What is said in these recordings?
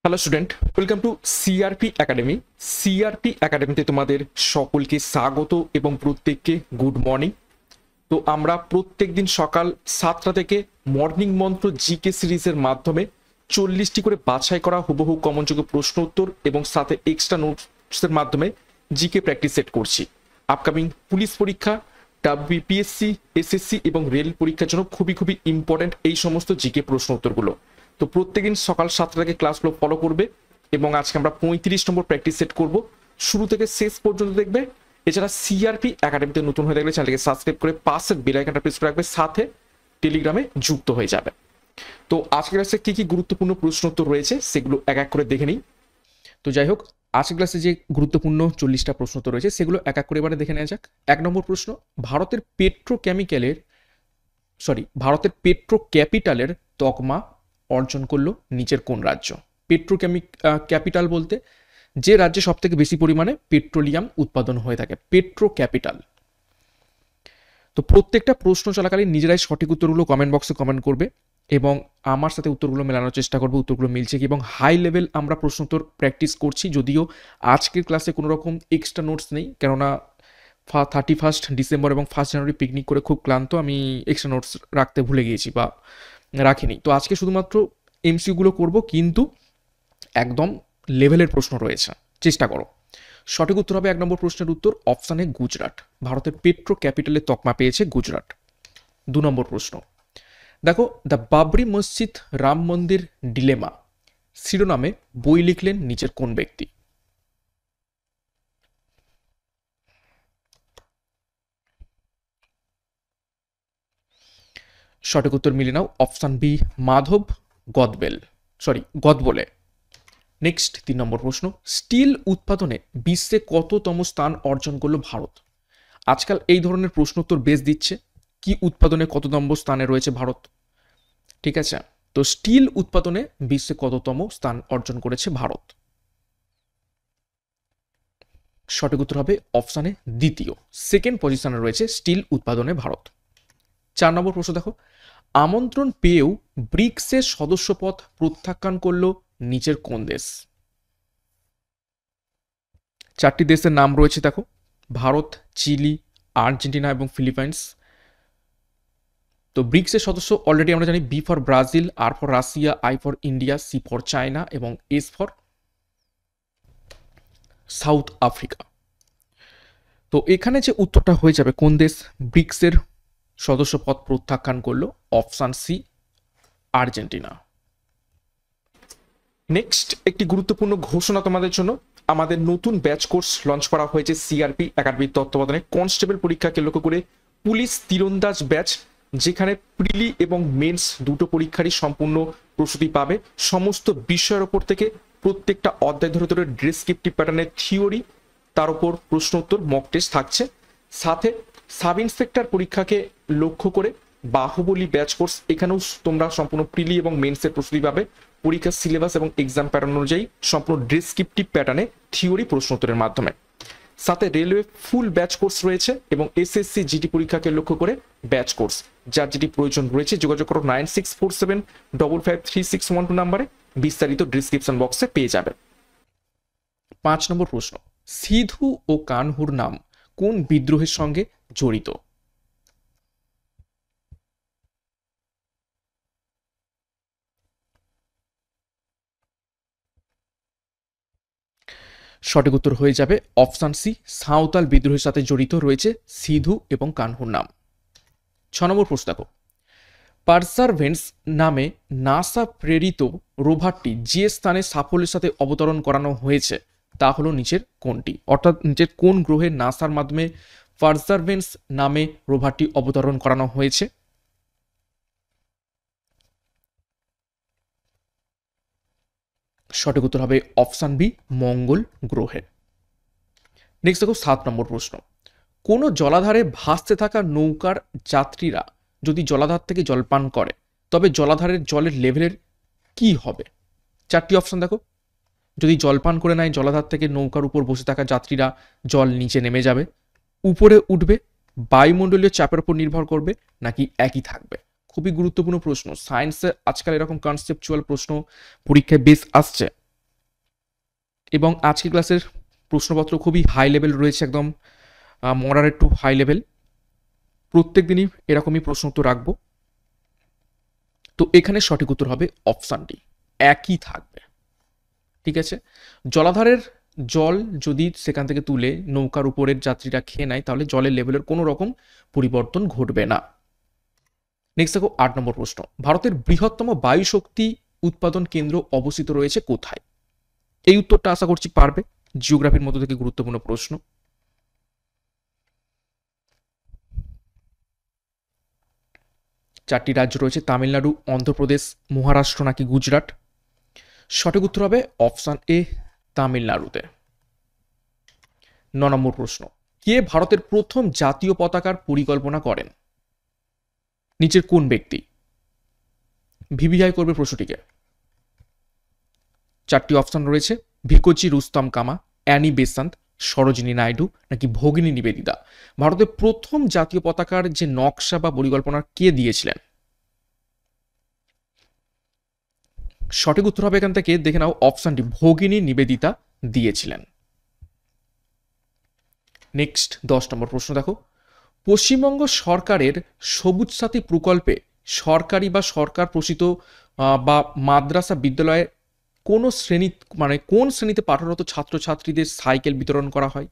Hello student, welcome to CRP academy. CRP একাডেমিতে তোমাদের সকলকে স্বাগত এবং প্রত্যেককে গুড মর্নিং। তো আমরা প্রত্যেক দিন সকাল 7টা থেকে মর্নিং মন্ত্র জিকে সিরিজের মাধ্যমে 40টি করে বাছাই করা হুবহু কমনযোগ্য প্রশ্ন উত্তর এবং সাথে এক্সট্রা নোটসের মাধ্যমে জিকে প্র্যাকটিস সেট করছি। আপকামিং পুলিশ পরীক্ষা, ডাব্লিউবিপিএসসি, এসএসসি এবং রেল পরীক্ষার জন্য খুবই খুবই ইম্পর্টেন্ট এই সমস্ত জিকে প্রশ্ন উত্তরগুলো। তো প্রত্যেকদিন সকাল 7টা থেকে ক্লাসগুলো ফলো করবে এবং আজকে আমরা 35 নম্বর প্র্যাকটিস সেট করব, শুরু থেকে শেষ পর্যন্ত দেখবে। এছাড়া সিআরপি একাডেমিতে নতুন হয়ে থাকলে চ্যানেলকে সাবস্ক্রাইব করে পাশের বেল আইকনটা প্রেস করে রাখবে, সাথে টেলিগ্রামে যুক্ত হয়ে যাবে। তো আজকের ক্লাসে কি কি গুরুত্বপূর্ণ প্রশ্ন উত্তর রয়েছে সেগুলো এক এক করে দেখে নিই। তো যাই হোক, আজকের ক্লাসে যে গুরুত্বপূর্ণ 40টা প্রশ্ন উত্তর রয়েছে সেগুলো এক এক করে এবারে দেখে নেওয়া যাক। 1 নম্বর প্রশ্ন, ভারতের পেট্রোক্যাপিটালের তকমা অর্জন করলো নিচের কোন রাজ্য? ক্যাপিটাল বলতে যে রাজ্যে সব থেকে বেশি পরিমাণে পেট্রোলিয়াম উৎপাদন হয়ে থাকে, পেট্রো ক্যাপিটাল। তো প্রত্যেকটা প্রশ্ন চলাকালীন নিজেরাই সঠিক উত্তরগুলো কমেন্ট বক্সে কমেন্ট করবে এবং আমার সাথে উত্তরগুলো মেলানোর চেষ্টা করবো উত্তরগুলো মিলছে কি, এবং হাই লেভেল আমরা প্রশ্ন উত্তর প্র্যাকটিস করছি। যদিও আজকের ক্লাসে কোনো রকম এক্সট্রা নোটস নেই, কেননা 31 ডিসেম্বর এবং 1 জানুয়ারি পিকনিক করে খুব ক্লান্ত, আমি এক্সট্রা নোটস রাখতে ভুলে গিয়েছি বা রাখিনি। তো আজকে শুধুমাত্র এমসিকিউগুলো করব, কিন্তু একদম লেভেলের প্রশ্ন রয়েছে, চেষ্টা করো। সঠিক উত্তর হবে 1 নম্বর প্রশ্নের উত্তর অপশানে গুজরাট। ভারতের পেট্রো ক্যাপিটালের তকমা পেয়েছে গুজরাট। 2 নম্বর প্রশ্ন, দেখো, দ্য বাবরি মসজিদ রাম মন্দির ডিলেমা শিরোনামে বই লিখলেন নিচের কোন ব্যক্তি? সঠিক উত্তর মিলে নাও, অপশান বি মাধব গদবলে। নেক্সট 3 নম্বর প্রশ্ন, স্টিল উৎপাদনে বিশ্বে কততম স্থান অর্জন করলো ভারত? আজকাল এই ধরনের প্রশ্ন উত্তর বেশ দিচ্ছে, কি উৎপাদনে কত নম্বর স্থানে রয়েছে ভারত? ঠিক আছে, তো স্টিল উৎপাদনে বিশ্বে কততম স্থান অর্জন করেছে ভারত? সঠিক উত্তর হবে অপশানে দ্বিতীয়, সেকেন্ড পজিশনে রয়েছে স্টিল উৎপাদনে ভারত। 4 নম্বর প্রশ্ন দেখো, আমন্ত্রণ পেয়েও ব্রিক্সের সদস্যপদ প্রত্যাখ্যান করলো নিচের কোন দেশ? 4টি দেশের নাম রয়েছে দেখো, ভারত, চিলি, আর্জেন্টিনা এবং ফিলিপাইন্স। তো ব্রিক্সের সদস্য অলরেডি আমরা জানি, B for Brazil, R for Russia, I for India, C for China এবং এস ফর সাউথ আফ্রিকা। তো এখানে যে উত্তরটা হয়ে যাবে কোন দেশ ব্রিক্সের সদস্যপদ প্রত্যাখ্যান করলো, অপশান সি আর্জেন্টিনা। নেক্সট একটি গুরুত্বপূর্ণ ঘোষণা তোমাদের জন্য, আমাদের নতুন ব্যাচ কোর্স লঞ্চ করা হয়েছে সিআরপি একাডেমির তত্ত্বাবধানে কনস্টেবল পরীক্ষাকে লক্ষ্য করে পুলিশ তীরন্দাজ ব্যাচ, যেখানে প্রিলি এবং মেন্স দুটো পরীক্ষারই সম্পূর্ণ প্রস্তুতি পাবে। সমস্ত বিষয়ের ওপর থেকে প্রত্যেকটা অধ্যায় ধরে ধরে ডেসক্রিপটিভ প্যাটার্নের থিওরি, তার উপর প্রশ্ন উত্তর মক টেস্ট থাকছে। সাথে সাব ইন্সপেক্টর পরীক্ষাকে লক্ষ্য করে বাহুবলী ব্যাচ কোর্স, এখানেও তোমরা সম্পূর্ণ প্রিলি এবং মেন্সের প্রস্তুতি পাবে পরীক্ষার সিলেবাস এবং এক্সাম প্যাটার্ন অনুযায়ী সম্পূর্ণ ডেসক্রিপটিভ প্যাটার্নে থিওরি প্রশ্ন উত্তরের মাধ্যমে। সাথে রেলওয়ে ফুল ব্যাচ কোর্স রয়েছে এবং এসএসসি জিডি পরীক্ষাকে লক্ষ্য করে ব্যাচ কোর্স, যার যেটি প্রয়োজন রয়েছে যোগাযোগ করো 9647553612 নাম্বারে, বিস্তারিত ডিসক্রিপশন বক্সে পেয়ে যাবে। 5 নম্বর প্রশ্ন, সিধু ও কানহুর নাম কোন বিদ্রোহের সঙ্গে জড়িত? সঠিক উত্তর হয়ে যাবে অপশান সি সাঁওতাল বিদ্রোহের সাথে জড়িত রয়েছে সিধু এবং কানহুর নাম। 6 নম্বর প্রশ্ন দেখো, পারসারভেন্স নামে নাসা প্রেরিত রোভারটি যে স্থানে সাফল্যের সাথে অবতরণ করানো হয়েছে তা হলো নিচের কোনটি? অর্থাৎ নিচের কোন গ্রহে নাসার মাধ্যমে পারসারভেন্স নামে রোভারটি অবতরণ করানো হয়েছে? সঠিক উত্তর হবে অপশান বি মঙ্গল গ্রহে। নেক্সট দেখো 7 নম্বর প্রশ্ন, কোন জলাধারে ভাসতে থাকা নৌকার যাত্রীরা যদি জলাধার থেকে জল পান করে তবে জলাধারের জলের লেভেলের কি হবে? 4টি অপশন দেখো, যদি জল পান করে নেয় জলাধার থেকে নৌকার উপর বসে থাকা যাত্রীরা জল নিচে নেমে যাবে, উপরে উঠবে, বায়ুমণ্ডলীয় চাপের উপর নির্ভর করবে, নাকি একই থাকবে? খুবই গুরুত্বপূর্ণ প্রশ্ন, সায়েন্সে আজকাল এরকম কনসেপচুয়াল প্রশ্ন পরীক্ষায় বেশ আসছে। এবং আজকের ক্লাসের প্রশ্নপত্র খুবই হাই লেভেল রয়েছে, একদম মডারেট টু হাই লেভেল। প্রত্যেক দিনই এরকমই প্রশ্ন উত্তর রাখবো। তো এখানে সঠিক উত্তর হবে অপশান ডি, একই থাকবে। ঠিক আছে, জলাধারের জল যদি সেখান থেকে তুলে নৌকার উপরের যাত্রীরা খেয়ে নেয় তাহলে জলের লেভেলের কোনো রকম পরিবর্তন ঘটবে না। নেক্সট দেখো 8 নম্বর প্রশ্ন, ভারতের বৃহত্তম বায়ু শক্তি উৎপাদন কেন্দ্র অবস্থিত রয়েছে কোথায়? এই উত্তরটা আশা করছি পারবে, জিওগ্রাফির মধ্যে থেকে গুরুত্বপূর্ণ প্রশ্ন। চারটি রাজ্য রয়েছে, তামিলনাড়ু, অন্ধ্রপ্রদেশ, মহারাষ্ট্র নাকি গুজরাট? সঠিক উত্তর হবে অপশান এ, তামিলনাড়ুতে। 9 নম্বর প্রশ্ন, কে ভারতের প্রথম জাতীয় পতাকার পরিকল্পনা করেন? নিচের কোন ব্যক্তি? ভিভিআই করবে প্রশ্নটিকে। চারটি অপশন রয়েছে, ভিকোচি রুস্তম কামা, অ্যানি বেসান্ত, সরোজিনী নাইডু নাকি ভগিনী নিবেদিতা। ভারতের প্রথম জাতীয় পতাকার যে নকশা বা পরিকল্পনা কে দিয়েছিলেন? সঠিক উত্তর হবে এখান থেকে দেখে নাও অপশনটি, ভগিনী নিবেদিতা দিয়েছিলেন। নেক্সট 10 নম্বর প্রশ্ন দেখো, পশ্চিমবঙ্গ সরকারের সবুজ সাথী প্রকল্পে সরকারি বা সরকার পোষিত বা মাদ্রাসা বিদ্যালয়ে কোন শ্রেণী, মানে কোন শ্রেণীতে পাঠরত ছাত্রছাত্রীদের সাইকেল বিতরণ করা হয়?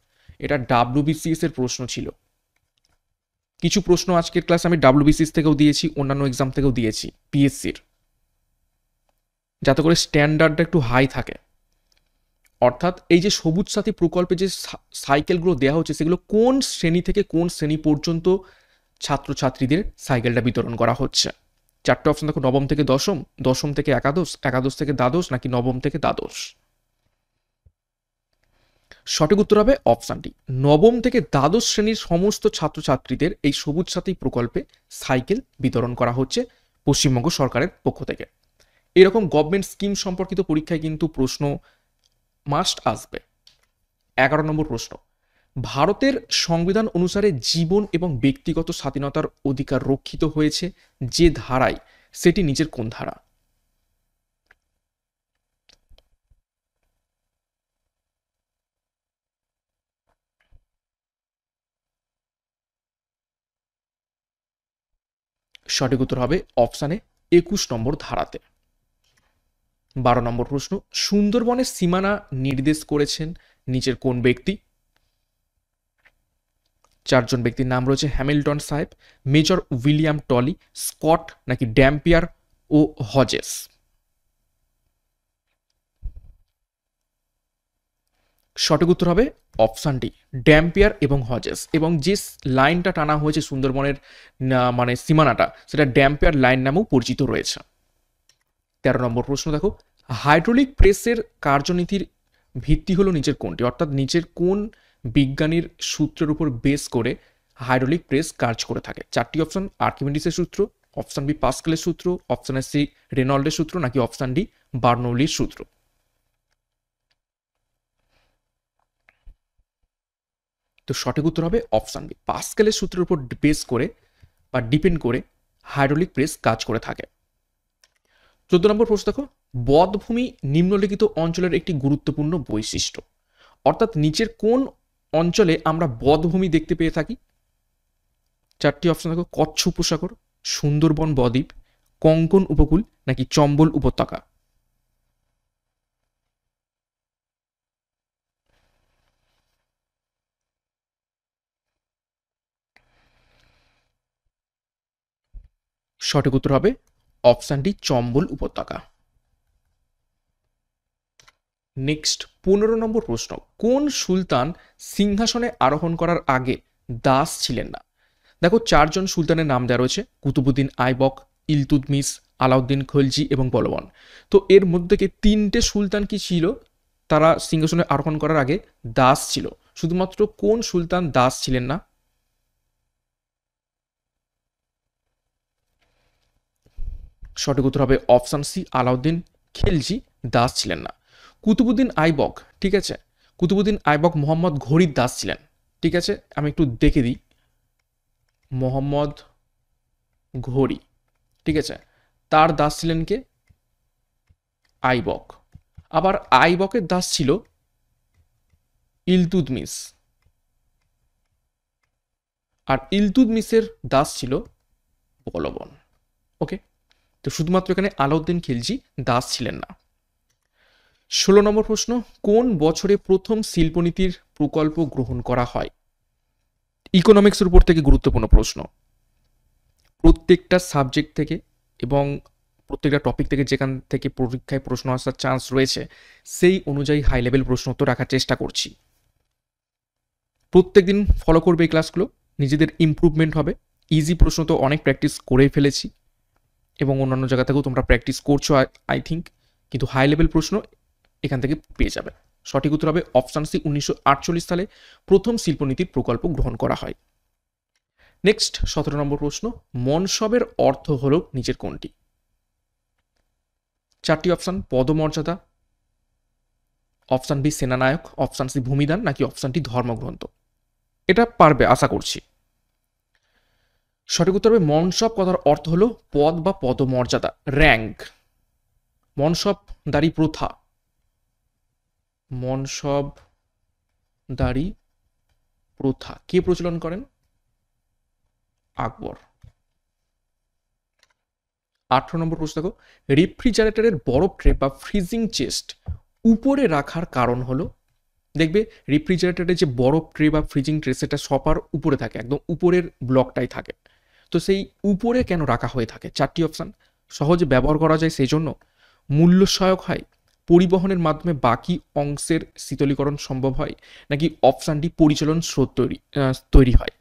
এটা ডাব্লিউবিসিএস এর প্রশ্ন ছিল। কিছু প্রশ্ন আজকের ক্লাস আমি ডাব্লিউবিসিএস থেকেও দিয়েছি, অন্যান্য এক্সাম থেকেও দিয়েছি পিএসসির, যাতে করে স্ট্যান্ডার্ডটা একটু হাই থাকে। অর্থাৎ এই যে সবুজ সাথী প্রকল্পে যে সাইকেলগুলো দেওয়া হচ্ছে সেগুলো কোন শ্রেণী থেকে কোন শ্রেণী পর্যন্ত ছাত্রছাত্রীদের সাইকেলটা বিতরণ করা হচ্ছে? চারটে অপশন দেখো, নবম থেকে দশম, দশম থেকে একাদশ, একাদশ থেকে দ্বাদশ নাকি নবম থেকে দ্বাদশ? সঠিক উত্তর হবে অপশানটি, নবম থেকে দ্বাদশ শ্রেণীর সমস্ত ছাত্রছাত্রীদের এই সবুজ সাথী প্রকল্পে সাইকেল বিতরণ করা হচ্ছে পশ্চিমবঙ্গ সরকারের পক্ষ থেকে। এরকম গভর্নমেন্ট স্কিম সম্পর্কিত পরীক্ষায় কিন্তু প্রশ্ন মাস্ট আসবে। 11 নম্বর প্রশ্ন, ভারতের সংবিধান অনুসারে জীবন এবং ব্যক্তিগত স্বাধীনতার অধিকার রক্ষিত হয়েছে যে ধারায়, সেটি নিচের কোন ধারা? সঠিক উত্তর হবে অপশানে 21 নম্বর ধারাতে। 12 নম্বর প্রশ্ন, সুন্দরবনের সীমানা নির্দেশ করেছেন নিচের কোন ব্যক্তি? চারজন ব্যক্তির নাম রয়েছে, হ্যামিল্টন সাহেব, মেজর উইলিয়াম টলি, স্কট নাকি ড্যাম্পিয়ার ও হজেস? সঠিক উত্তর হবে অপশানটি, ড্যাম্পিয়ার এবং হজেস। এবং যে লাইনটা টানা হয়েছে সুন্দরবনের মানে সীমানাটা, সেটা ড্যাম্পিয়ার লাইন নামেও পরিচিত রয়েছে। 13 নম্বর প্রশ্ন দেখো, হাইড্রোলিক প্রেসের কার্যনীতির ভিত্তি হলো নিচের কোনটি? অর্থাৎ নিচের কোন বিজ্ঞানীর সূত্রের উপর বেস করে হাইড্রোলিক প্রেস কাজ করে থাকে? চারটি অপশন, আর্কিমিডিসের সূত্র, অপশন বি পাস্কেলের সূত্র, অপশন সি রেনল্ডের সূত্র নাকি অপশন ডি বার্নৌলির সূত্র? তো সঠিক উত্তর হবে অপশন বি, পাস্কেলের সূত্রের উপর বেস করে বা ডিপেন্ড করে হাইড্রোলিক প্রেস কাজ করে থাকে। 14 নম্বর প্রশ্ন দেখো, বধ্যভূমি নিম্নলিখিত অঞ্চলের একটি গুরুত্বপূর্ণ বৈশিষ্ট্য। অর্থাৎ নিচের কোন অঞ্চলে আমরা বধ্যভূমি দেখতে পেয়ে থাকি? চারটি অপশন দেখো, কচ্ছ উপসাগর, সুন্দরবন বদ্বীপ, কঙ্কন উপকূল নাকি চম্বল উপত্যকা? সঠিক উত্তর হবে অপশানটি চম্বল উপত্যকা। নেক্সট 15 নম্বর প্রশ্ন, কোন সুলতান সিংহাসনে আরোহণ করার আগে দাস ছিলেন না? দেখো চারজন সুলতানের নাম দেওয়া রয়েছে, কুতুবুদ্দিন আইবক, ইলতুৎমিশ, আলাউদ্দিন খলজি এবং বলবন। তো এর মধ্যে থেকে তিনটে সুলতান কি ছিল, তারা সিংহাসনে আরোহণ করার আগে দাস ছিল? শুধুমাত্র কোন সুলতান দাস ছিলেন না? সঠিক উত্তর হবে অপশন সি, আলাউদ্দিন খিলজি দাস ছিলেন না। কুতুবুদ্দিন আইবক, ঠিক আছে, কুতুবুদ্দিন আইবক মোহাম্মদ ঘুরির দাস ছিলেন। ঠিক আছে, আমি একটু দেখে দিই, মোহাম্মদ ঘড়ি, ঠিক আছে, তার দাস ছিলেন কে? আইবক। আবার আইবকের দাস ছিল ইলতুৎমিশ, আর ইলতুৎমিশের দাস ছিল বলবন। ওকে, তো শুধুমাত্র এখানে আলাউদ্দিন খিলজি দাস ছিলেন না। 16 নম্বর প্রশ্ন, কোন বছরে প্রথম শিল্পনীতির প্রকল্প গ্রহণ করা হয়? ইকোনমিক্সের উপর থেকে গুরুত্বপূর্ণ প্রশ্ন। প্রত্যেকটা সাবজেক্ট থেকে এবং প্রত্যেকটা টপিক থেকে যেখান থেকে পরীক্ষায় প্রশ্ন আসার চান্স রয়েছে সেই অনুযায়ী হাই লেভেল প্রশ্ন উত্তর রাখার চেষ্টা করছি। প্রত্যেকদিন ফলো করবে এই ক্লাসগুলো, নিজেদের ইমপ্রুভমেন্ট হবে। ইজি প্রশ্ন তো অনেক প্র্যাকটিস করেই ফেলেছি এবং অন্যান্য জায়গা থেকেও তোমরা প্র্যাকটিস করছো আই থিঙ্ক, কিন্তু হাই লেভেল প্রশ্ন এখান থেকে পেয়ে যাবে। সঠিক উত্তর হবে অপশান সি, 1948 সালে প্রথম শিল্পনীতির প্রকল্প গ্রহণ করা হয়। নেক্সট 17 নম্বর প্রশ্ন, মনসবের অর্থ হলো নিচের কোনটি? চারটি অপশান, পদমর্যাদা, অপশান বি সেনানায়ক, অপশান সি ভূমিদান, নাকি অপশানটি ধর্মগ্রন্থ? এটা পারবে আশা করছি। সঠিক উত্তর হবে মনসব কথার অর্থ হলো পদ বা পদমর্যাদা, র্যাঙ্ক। মনসবদারি প্রথা, মনসবদারি প্রথা কে প্রচলন করেন? আকবর। 18 নম্বর প্রশ্ন দেখো, রেফ্রিজারেটরের বরফ ট্রে বা ফ্রিজিং চেস্ট উপরে রাখার কারণ হলো? দেখবে রেফ্রিজারেটরের যে বরফ ট্রে বা ফ্রিজিং ট্রে সেটা সবার উপরে থাকে, একদম উপরের ব্লকটাই থাকে। তো সেই উপরে কেন রাখা হয়ে থাকে? চারটি অপশান, সহজে ব্যবহার করা যায় সেই জন্য, মূল্য সহায়ক হয়, পরিবহনের মাধ্যমে বাকি অংশের শীতলীকরণ সম্ভব হয়, নাকি অপশানটি পরিচালন স্রোত তৈরি হয়?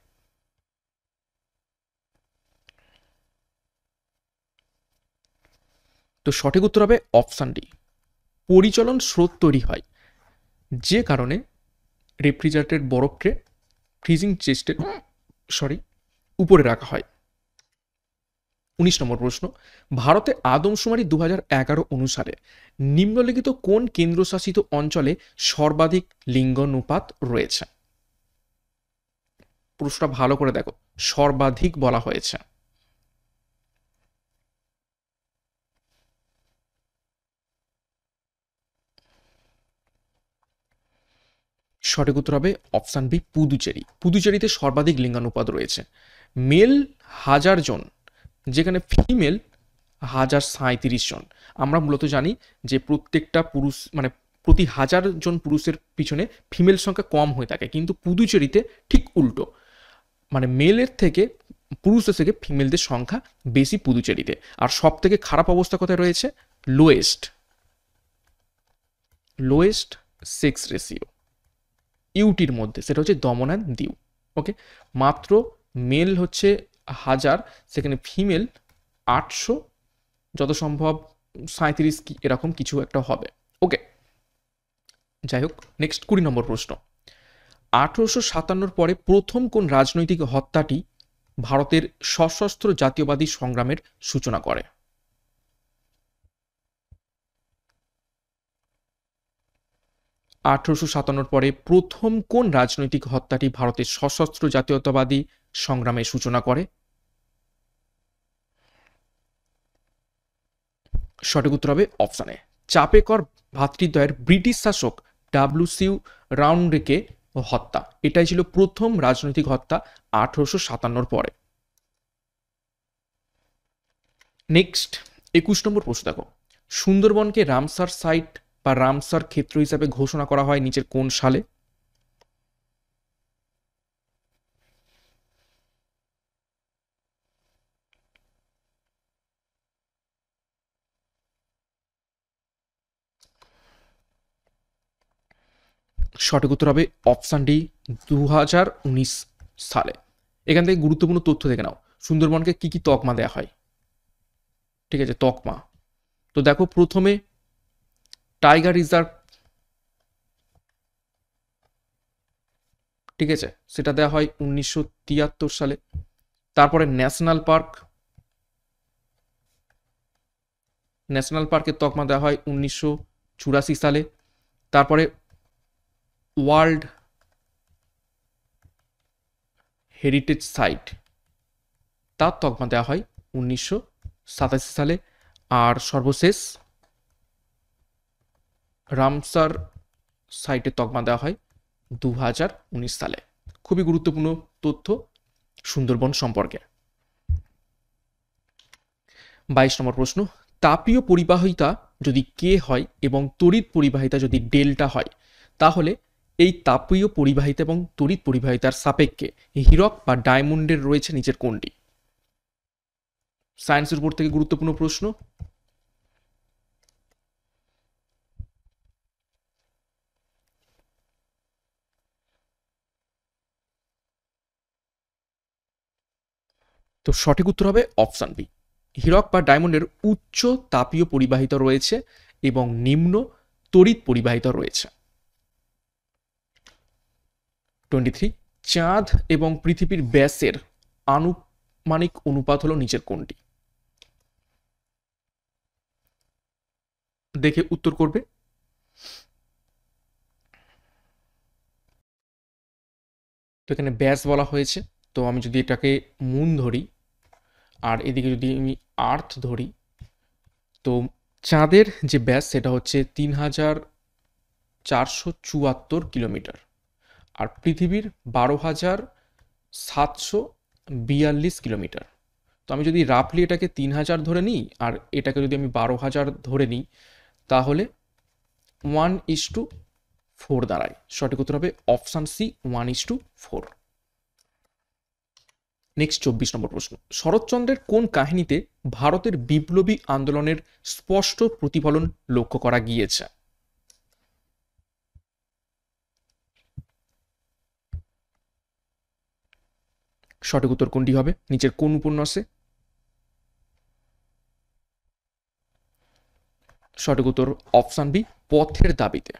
তো সঠিক উত্তর হবে অপশান ডি, পরিচলন স্রোত তৈরি হয়, যে কারণে রেফ্রিজারেটরের বরফ ট্রে ফ্রিজিং চেস্টের উপরে রাখা হয়। 19 নম্বর প্রশ্ন, ভারতে আদমশুমারি 2011 অনুসারে নিম্নলিখিত কোন কেন্দ্রশাসিত অঞ্চলে সর্বাধিক লিঙ্গানুপাত রয়েছে? প্রশ্নটা ভালো করে দেখো, সর্বাধিক বলা হয়েছে। সঠিক উত্তর হবে অপশান বি পুদুচেরি। পুদুচেরিতে সর্বাধিক লিঙ্গানুপাত রয়েছে, মেল 1000 জন, যেখানে ফিমেল 1037 জন। আমরা মূলত জানি যে প্রত্যেকটা পুরুষ মানে প্রতি 1000 জন পুরুষের পিছনে ফিমেল সংখ্যা কম হয়ে থাকে, কিন্তু পুদুচেরিতে ঠিক উল্টো, মানে মেলের থেকে পুরুষদের থেকে ফিমেলদের সংখ্যা বেশি পুদুচেরিতে। আর সব থেকে খারাপ অবস্থা কোথায় রয়েছে? লোয়েস্ট সেক্স রেশিও ইউটির মধ্যে, সেটা হচ্ছে দমন অ্যান্ড দিউ। ওকে, মাত্র মেল হচ্ছে 1000, সেখানে ফিমেল 800, যত সম্ভব 37 কি এরকম কিছু একটা হবে। ওকে, যাই হোক, নেক্সট 20 নম্বর প্রশ্ন, 1857 পরে প্রথম কোন রাজনৈতিক হত্যাটি ভারতের সশস্ত্র জাতীয়বাদী সংগ্রামের সূচনা করে? আঠারোশো সাতান্নর পরে প্রথম কোন রাজনৈতিক হত্যাটি ভারতের সশস্ত্র জাতীয়তাবাদী সংগ্রামের সূচনা করে? সঠিক উত্তর হবে অপশানে চাপেকর ভ্রাতৃদ্বয়ের ব্রিটিশ শাসক ডাব্লিউসি রাউন্ডকে হত্যা। এটাই ছিল প্রথম রাজনৈতিক হত্যা 1857 পরে। নেক্সট 21 নম্বর প্রশ্ন দেখো, সুন্দরবনকে রামসার সাইট বা রামসার ক্ষেত্র হিসাবে ঘোষণা করা হয় নিচের কোন সালে? সঠিক উত্তর হবে অপশান ডি, 2019 সালে। এখান থেকে গুরুত্বপূর্ণ তথ্য দেখে নাও, সুন্দরবনকে কি কি তকমা দেওয়া হয়। ঠিক আছে, তকমা তো দেখো, প্রথমে টাইগার রিজার্ভ, ঠিক আছে, সেটা দেওয়া হয় 1973 সালে। তারপরে ন্যাশনাল পার্কের তকমা দেওয়া হয় 1984 সালে। তারপরে ওয়ার্ল্ড হেরিটেজ সাইট, তার তকমা দেওয়া হয় 1987 সালে। আর সর্বশেষ রামসার সাইটের তকমা দেওয়া হয় 2019 সালে। খুবই গুরুত্বপূর্ণ তথ্য সুন্দরবন সম্পর্কে। 22 নম্বর প্রশ্ন, তাপীয় পরিবাহিতা যদি কে হয় এবং তড়িৎ পরিবাহিতা যদি ডেল্টা হয়, তাহলে এই তাপীয় পরিবাহিতা এবং তড়িৎ পরিবাহিতার সাপেক্ষে হীরক বা ডায়মন্ডের রয়েছে নিচের কোনটি? সায়েন্সের উপর থেকে গুরুত্বপূর্ণ প্রশ্ন। তো সঠিক উত্তর হবে অপশন বি। হীরক বা ডায়মন্ডের উচ্চ তাপীয় পরিবাহিতা রয়েছে এবং নিম্ন তড়িৎ পরিবাহিতা রয়েছে। 23, চাঁদ এবং পৃথিবীর ব্যাসের আনুমানিক অনুপাত হলো নিচের কোনটি? দেখে উত্তর করবে। তো এখানে ব্যাস বলা হয়েছে, তো আমি যদি এটাকে মুন ধরি আর এদিকে যদি আমি আর্থ ধরি, তো চাঁদের যে ব্যাস সেটা হচ্ছে 3474 কিলোমিটার, আর পৃথিবীর 12,742 কিলোমিটার। তো আমি যদি রাফলি এটাকে 3000 ধরে নিই আর এটাকে যদি আমি 12,000 ধরে নিই, তাহলে 1:4 দাঁড়ায়। সঠিক উত্তর হবে অপশান সি, 1:4। নেক্সট 24 নম্বর প্রশ্ন, শরৎচন্দ্রের কোন কাহিনীতে ভারতের বিপ্লবী আন্দোলনের স্পষ্ট প্রতিফলন লক্ষ্য করা গিয়েছে? সঠিক উত্তর কোনটি হবে? নিচের কোন উপন্যাসে? সঠিক উত্তর অপশান বি, পথের দাবিতে।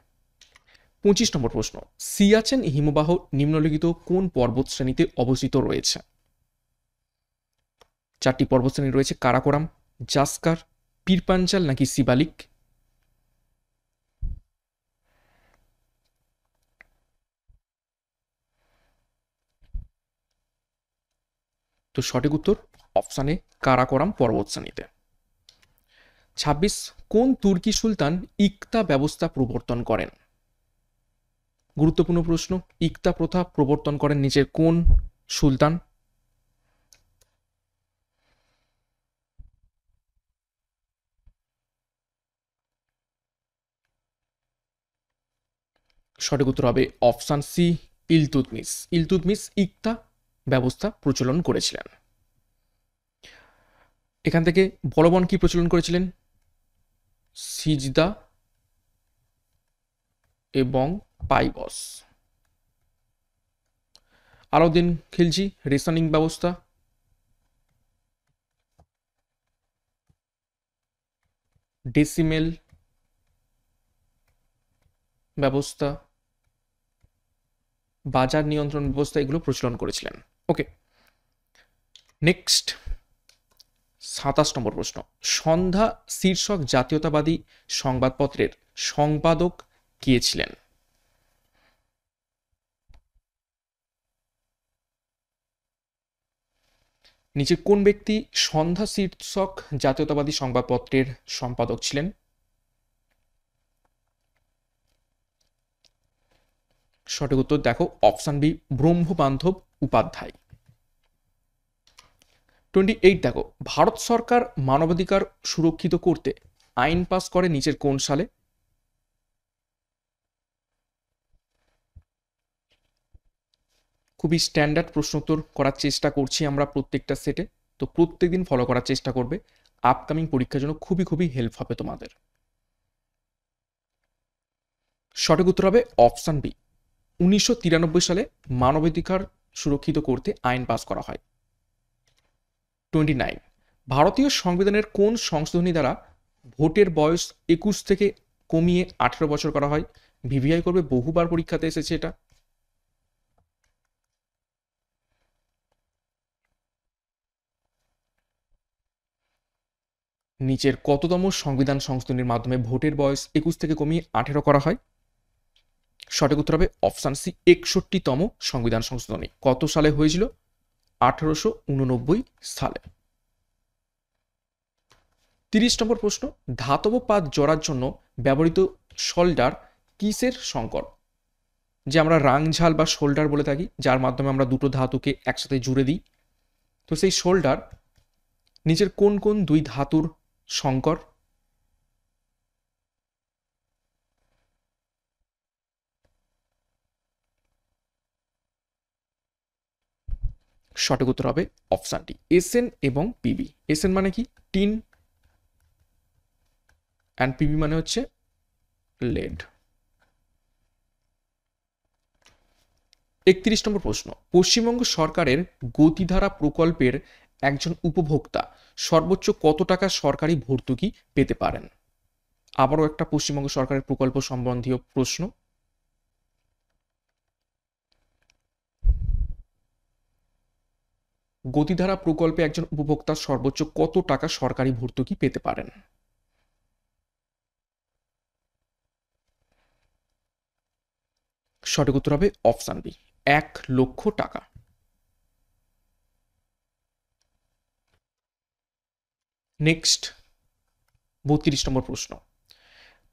25 নম্বর প্রশ্ন, সিয়াচেন হিমবাহ নিম্নলিখিত কোন পর্বত শ্রেণীতে অবস্থিত রয়েছে? চারটি পর্বতশ্রেণী রয়েছে, কারাকোরাম, জাসকার, পীরপাঞ্চাল নাকি শিবালিক? তো সঠিক উত্তর অপশানে কারাকোরাম পর্বতশ্রেণীতে। 26, কোন তুর্কি সুলতান ইকতা ব্যবস্থা প্রবর্তন করেন? গুরুত্বপূর্ণ প্রশ্ন। ইকতা প্রথা প্রবর্তন করেন নিচের কোন সুলতান? সঠিক উত্তর হবে অপশান সি, ইলতুৎমিশ। ইলতুৎমিশ ইকতা ব্যবস্থা প্রচলন করেছিলেন। এখান থেকে বলবান কি প্রচলন করেছিলেন? সিজদা এবং পাইবস। আলাউদ্দিন খিলজি রেশনিং ব্যবস্থা। ডেসিমেল ব্যবস্থা, বাজার নিয়ন্ত্রণ ব্যবস্থা, এগুলো প্রচলন করেছিলেন। ওকে, নেক্সট 27 নম্বর প্রশ্ন, সন্ধ্যা শীর্ষক জাতীয়তাবাদী সংবাদপত্রের সম্পাদক কে ছিলেন? নিচে কোন ব্যক্তি সন্ধ্যা শীর্ষক জাতীয়তাবাদী সংবাদপত্রের সম্পাদক ছিলেন? সঠিক উত্তর দেখো অপশন বি, ব্রহ্মবান্ধব উপাধ্যায়। 28 দেখো, ভারত সরকার মানবাধিকার সুরক্ষিত করতে আইন পাস করে নিচের কোন সালে? খুবই স্ট্যান্ডার্ড প্রশ্ন উত্তর করার চেষ্টা করছি আমরা প্রত্যেকটা সেটে, তো প্রত্যেকদিন ফলো করার চেষ্টা করবে, আপকামিং পরীক্ষার জন্য খুবই খুবই হেল্প হবে তোমাদের। সঠিক উত্তর হবে অপশন বি, 1993 সালে মানবাধিকার সুরক্ষিত করতে আইন পাস করা হয়। 29, ভারতীয় সংবিধানের কোন সংশোধনী দ্বারা ভোটের বয়স 21 থেকে কমিয়ে 18 বছর করা হয়? ভিভিআই করবে, বহুবার পরীক্ষাতে এসেছে এটা। নিচের কততম সংবিধান সংশোধনীর মাধ্যমে ভোটের বয়স 21 থেকে কমিয়ে 18 করা হয়? সঠিক উত্তর হবে অপশান সি, 61তম সংবিধান সংশোধনী। কত সালে হয়েছিল? 1889 সালে। 30 নম্বর প্রশ্ন, ধাতব পাত জড়ার জন্য ব্যবহৃত শোল্ডার কিসের সংকর? যে আমরা রাংঝাল বা শোল্ডার বলে থাকি, যার মাধ্যমে আমরা দুটো ধাতুকে একসাথে জুড়ে দিই। তো সেই শোল্ডার নিচের কোন কোন দুই ধাতুর সংকর? সঠিক উত্তর হবে অপশন ডি, এসএন এবং পিবি। এসএন মানে কি? টিন, অ্যান্ড পিবি মানে হচ্ছে লেড। 31 নম্বর প্রশ্ন, পশ্চিমবঙ্গ সরকারের গতিধারা প্রকল্পের একজন উপভোক্তা সর্বোচ্চ কত টাকা সরকারি ভর্তুকি পেতে পারেন? আবারও একটা পশ্চিমবঙ্গ সরকারের প্রকল্প সম্বন্ধীয় প্রশ্ন। গতিধারা প্রকল্পে একজন উপভোক্তা সর্বোচ্চ কত টাকা সরকারি ভর্তুকি পেতে পারেন? সঠিক উত্তর হবে অপশন বি, 1,00,000 টাকা। নেক্সট 32 নম্বর প্রশ্ন,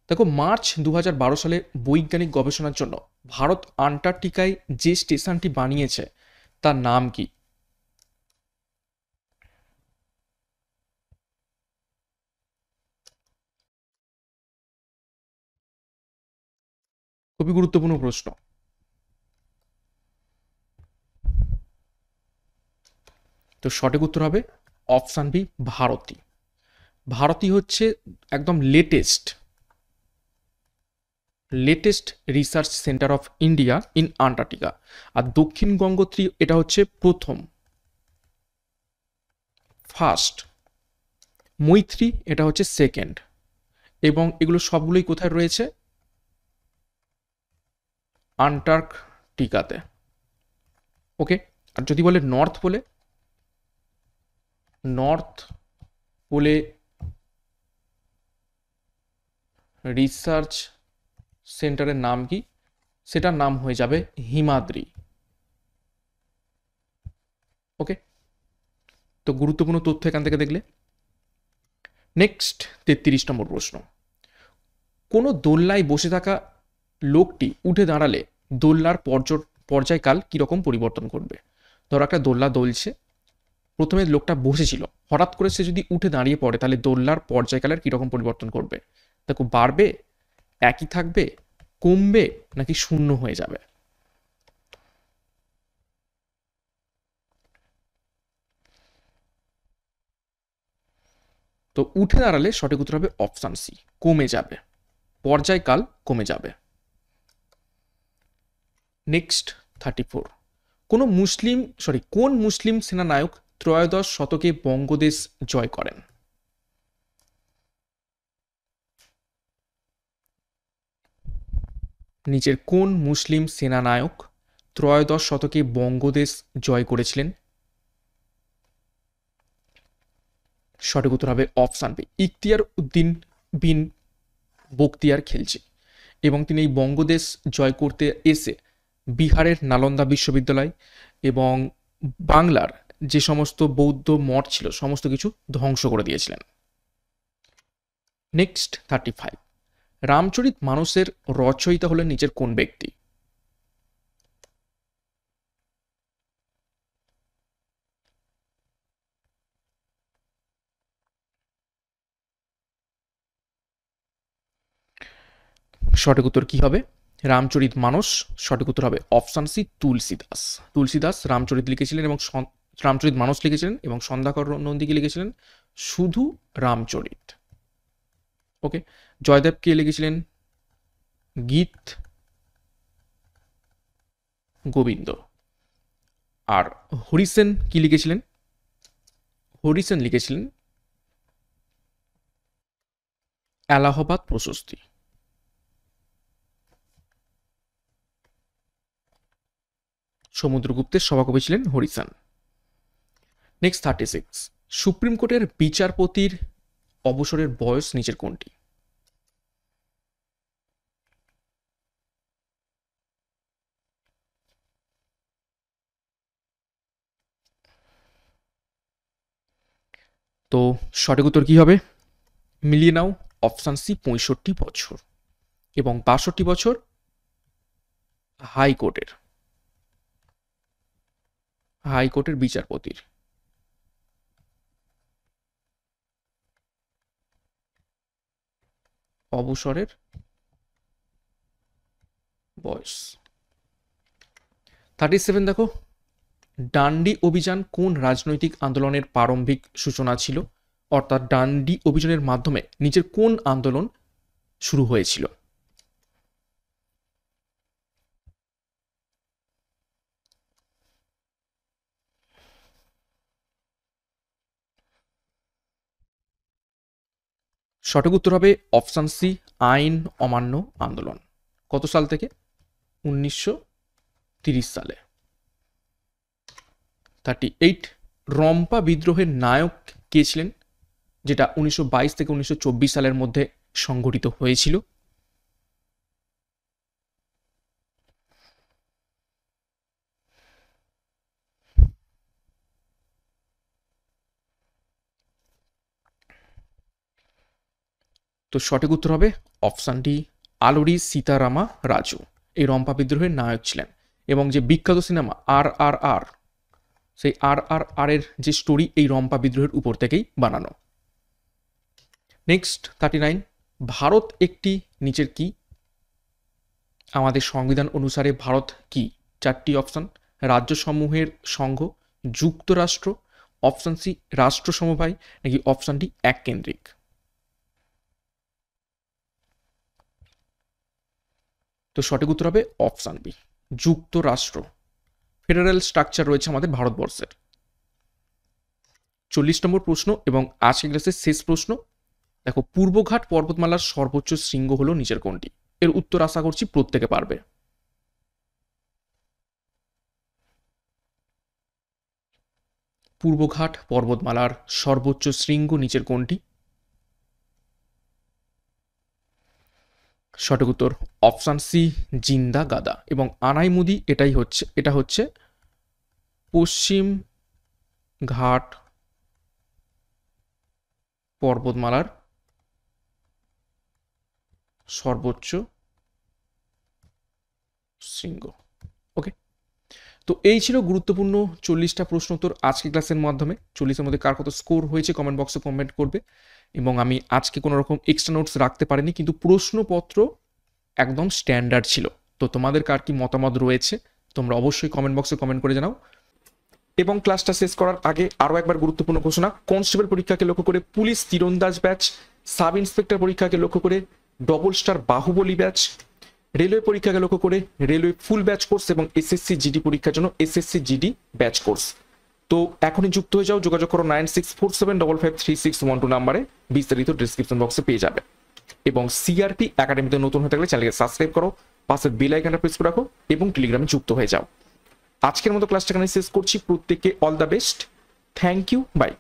দেখো মার্চ 2012 সালে বৈজ্ঞানিক গবেষণার জন্য ভারত আন্টার্কটিকায় যে স্টেশনটি বানিয়েছে তার নাম কি? খুবই গুরুত্বপূর্ণ প্রশ্ন। তো সঠিক উত্তর হবে অপশন বি, ভারতী। ভারতী হচ্ছে একদম latest research centre of India in Antarctica. আর দক্ষিণ গঙ্গোত্রী এটা হচ্ছে প্রথম, ফার্স্ট। মৈত্রী এটা হচ্ছে সেকেন্ড। এবং এগুলো সবগুলোই কোথায় রয়েছে? আন্টার্কটিকাতে। ওকে। আর যদি বলে নর্থ পোলে রিসার্চ সেন্টারের নাম কি? সেটার নাম হয়ে যাবে হিমাদ্রি। ওকে। তো গুরুত্বপূর্ণ তথ্য এখান থেকে দেখলে। নেক্সট 33 নম্বর প্রশ্ন, কোনো দোলনায় বসে থাকা লোকটি উঠে দাঁড়ালে দোলনার পর্যায়কাল কিরকম পরিবর্তন করবে? ধরো একটা দোলনা দোলছে, প্রথমে লোকটা বসেছিল, হঠাৎ করে সে যদি উঠে দাঁড়িয়ে পড়ে তাহলে দোলনার পর্যায়কালের কিরকম পরিবর্তন করবে? দেখো, বাড়বে, একই থাকবে, কমবে, নাকি শূন্য হয়ে যাবে? তো উঠে দাঁড়ালে সঠিক উত্তর হবে অপশন সি, কমে যাবে, পর্যায়কাল কমে যাবে। নেক্সট 34, কোন মুসলিম সেনানায়ক ত্রয়োদশ শতকে বঙ্গদেশ জয় করেন? নিচের কোন মুসলিম সেনানায়ক ত্রয়োদশ শতকে বঙ্গদেশ জয় করেছিলেন? সঠিক উত্তর হবে অপশন বি, ইখতিয়ার উদ্দিন বিন বখতিয়ার খিলজি। এবং তিনি এই বঙ্গদেশ জয় করতে এসে বিহারের নালন্দা বিশ্ববিদ্যালয় এবং বাংলার যে সমস্ত বৌদ্ধ মঠ ছিল সমস্ত কিছু ধ্বংস করে দিয়েছিলেন। নেক্সট 35, রামচরিত মানসের রচয়িতা হলেন নিচের কোন ব্যক্তি? সঠিক উত্তর কি হবে? রামচরিত মানস। সঠিক উত্তর হবে অপশন সি, তুলসীদাস। তুলসীদাস রামচরিত লিখেছিলেন এবং রামচরিত মানস লিখেছিলেন, এবং সন্ধ্যাকর নন্দীকে লিখেছিলেন শুধু রামচরিত। ওকে। জয়দেব কে লিখেছিলেন গীত গোবিন্দ। আর হরিসেন কি লিখেছিলেন? হরিসেন লিখেছিলেন এলাহাবাদ প্রশস্তি। সমুদ্রগুপ্তের সভাকবি ছিলেন হরিসেন। নেক্সট 36, সুপ্রিম কোর্টের বিচারপতির অবসরের বয়স নিচের কোনটি? তো সঠিক উত্তর কি হবে? মিলিয়ে নাও, অপশন সি 65 বছর। এবং 62 বছর হাইকোর্টের বিচারপতির অবসরের বয়স। 37 দেখো, ডান্ডি অভিযান কোন রাজনৈতিক আন্দোলনের প্রারম্ভিক সূচনা ছিল? অর্থাৎ ডান্ডি অভিযানের মাধ্যমে নিচের কোন আন্দোলন শুরু হয়েছিল? সঠিক উত্তর হবে অপশন সি, আইন অমান্য আন্দোলন। কত সাল থেকে? 1930 সালে। 38, রম্পা বিদ্রোহের নায়ক কে ছিলেন, যেটা 1922 থেকে 1924 সালের মধ্যে সংঘটিত হয়েছিল? তো সঠিক উত্তর হবে অপশন ডি, আলোরি সীতারামা রাজু এই রম্পা বিদ্রোহের নায়ক ছিলেন। এবং যে বিখ্যাত সিনেমা RRR, সেই RRR এর যে স্টোরি এই রম্পা বিদ্রোহের উপর থেকেই বানানো। নেক্সট 39, ভারত একটি নিচের কি? আমাদের সংবিধান অনুসারে ভারত কি? 4টি অপশন, রাজ্যসমূহের সংঘ, যুক্তরাষ্ট্র, অপশন সি রাষ্ট্র সমবায়, নাকি অপশন ডি এককেন্দ্রিক? তো সঠিক উত্তর হবে অপশন বি, যুক্তরাষ্ট্র। ফেডারেল স্ট্রাকচার রয়েছে আমাদের ভারতবর্ষের। 40 নম্বর প্রশ্ন এবং আজকের ক্লাসের শেষ প্রশ্ন। দেখো, পূর্বঘাট পর্বতমালার সর্বোচ্চ শৃঙ্গ হলো নিচের কোনটি? এর উত্তর আশা করছি প্রত্যেকে পারবে। পূর্বঘাট পর্বতমালার সর্বোচ্চ শৃঙ্গ নিচের কোনটি? সঠিক উত্তর অপশন সি, জিন্দা গাদা। এবং আনাইমুদি এটা হচ্ছে পশ্চিম ঘাট পর্বতমালার সর্বোচ্চ শৃঙ্গ। ওকে, তো এই ছিল গুরুত্বপূর্ণ 40টা প্রশ্ন উত্তর আজকে ক্লাসের মাধ্যমে। 40-এর মধ্যে কার কত স্কোর হয়েছে কমেন্ট বক্সে কমেন্ট করবে। এবং আমি আজকে কোনো রকম এক্সট্রা নোটস রাখতে পারিনি, কিন্তু প্রশ্নপত্র একদম স্ট্যান্ডার্ড ছিল। তো তোমাদের কার কি মতামত রয়েছে তোমরা অবশ্যই কমেন্ট বক্সে কমেন্ট করে জানাও। এবং ক্লাসটা শেষ করার আগে আরও একবার গুরুত্বপূর্ণ ঘোষণা, কনস্টেবল পরীক্ষাকে লক্ষ্য করে পুলিশ তীরন্দাজ ব্যাচ, সাব ইন্সপেক্টর পরীক্ষাকে লক্ষ্য করে double star Baahubali batch, railway পরীক্ষাকে লক্ষ্য করে রেলওয়ে ফুল ব্যাচ কোর্স এবং SSC GD পরীক্ষার জন্য SSC GD ব্যাচ কোর্স। তো এখনই যুক্ত হয়ে যাও, যোগাযোগ করো 9647553612 নাম্বারে, বিস্তারিত ডিসক্রিপশন বক্সে পেয়ে যাবে। এবং CRP একাডেমিতে নতুন হয়ে থাকলে চ্যানেলকে সাবস্ক্রাইব করো, পাশের বেল আইকনটা প্রেস করে রাখো এবং টেলিগ্রামে যুক্ত হয়ে যাও। আজকের মতো ক্লাসটা এখানে শেষ করছি। প্রত্যেককে all the best, thank you, by.